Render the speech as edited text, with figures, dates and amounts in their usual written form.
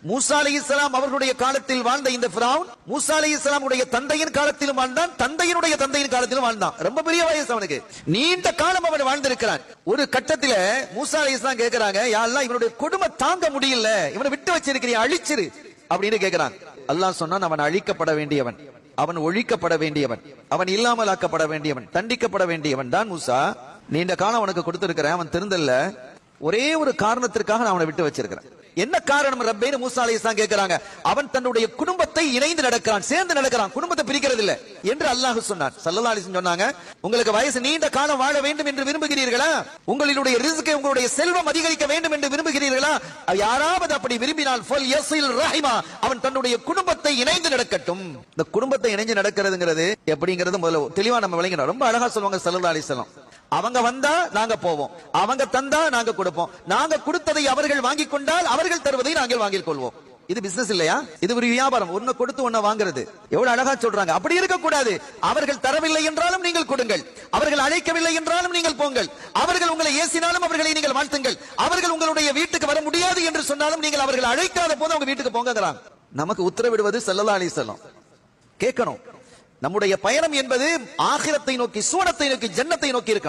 மூசா அலைஹிஸ்ஸலாம் அவர்களுடைய காலத்தில் வாழ்ந்த இந்த ஃபிரௌன் மூசா அலைஹிஸ்ஸலாமுடைய தந்தையின் காலத்திலும் வாழ்ந்தான், தந்தையினுடைய தந்தையின் காலத்திலும் வாழ்ந்தான். ரொம்ப பெரிய வயசு அவனுக்கு, நீண்ட காலம் அவன் வாழ்ந்திருக்கிறான். ஒரு கட்டத்தில் மூசா அலைஹிஸ்ஸலாம் கேட்கிறாங்க, யா அல்லாஹ் இவனுடைய கொடுமை தாங்க முடியல, இவனை விட்டு வச்சிருக்கிறீங்க, அழிச்சிரு அப்படின்னு கேட்கிறான். அல்லாஹ் சொன்னான், அவன் அழிக்கப்பட வேண்டியவன், அவன் ஒழிக்கப்பட வேண்டியவன், அவன் இல்லாமல் ஆக்கப்பட வேண்டியவன், தண்டிக்கப்பட வேண்டியவன் தான் மூசா. நீண்ட காலம் அவனுக்கு கொடுத்திருக்கிறேன், அவன் திருந்தல்ல, ஒரே ஒரு காரணத்திற்காக நான் அவனை விட்டு வச்சிருக்கிறேன். என்ன காரணம் ரப்பேன்னு மூசா அலைஹிஸ்ஸலாம் கேட்கிறாங்க. அவன் தன்னுடைய குடும்பத்தை இணைந்து நடக்கிறான், சேர்ந்து நடக்கிறான், குடும்பத்தை பிரிக்கிறது இல்ல என்று அல்லாஹ் சொன்னான். ஸல்லல்லாஹு அலைஹி வஸல்லம் சொன்னாங்க, உங்களுக்கு வயசு நீண்ட காலம் வாழ வேண்டும் என்று விரும்புகிறீர்களா, உங்களுடைய ரிஸ்கை உங்களுடைய செல்வம் அதிகரிக்க வேண்டும் என்று விரும்புகிறீர்களா, யாராவது அப்படி விரும்பினால் ஃபல் யஸில் ரஹிமா, அவன் தன்னுடைய குடும்பத்தை இணைந்து நடக்கட்டும். இந்த குடும்பத்தை இணைந்து நடக்கிறதுங்கிறது எப்படிங்கிறது முதல்ல தெளிவா நம்ம விளங்கணும். ரொம்ப அழகா சொல்லுவாங்க ஸல்லல்லாஹு அலைஹி வஸல்லம், அவங்க வந்தா நாங்க போவோம், அவங்க தந்தா நாங்க கொடுப்போம், நாங்க கொடுத்ததை அவர்கள் வாங்கிக் கொண்டால் அவர்கள் தருவதை நாங்கள் வாங்கிக் கொள்வோம். இது பிசினஸ் இல்லையா, இது ஒரு வியாபாரம், ஒன்னு கொடுத்து ஒன்ன வாங்குறது. எவ்வளவு அழகா சொல்றாங்க. அப்படி இருக்க கூடாது. அவர்கள் தரவில்லை என்றாலும் நீங்கள் கொடுங்கள், அவர்கள் அழைக்கவில்லை என்றாலும் நீங்கள் போங்கள், அவர்கள் உங்களை ஏசினாலும் அவர்களை நீங்கள் வாழ்த்துங்கள், அவர்கள் உங்களுடைய வீட்டுக்கு வர முடியாது என்று சொன்னாலும் நீங்கள் அவர்கள் அழைக்காத போது அவங்க வீட்டுக்கு போங்கிறாங்க. நமக்கு உத்தரவிடுவது ஸல்லல்லாஹு அலைஹி வஸல்லம். கேட்கணும், நம்முடைய பயணம் என்பது ஆகிரத்தை நோக்கி, சூனத்தை நோக்கி, ஜன்னத்தை நோக்கி இருக்க.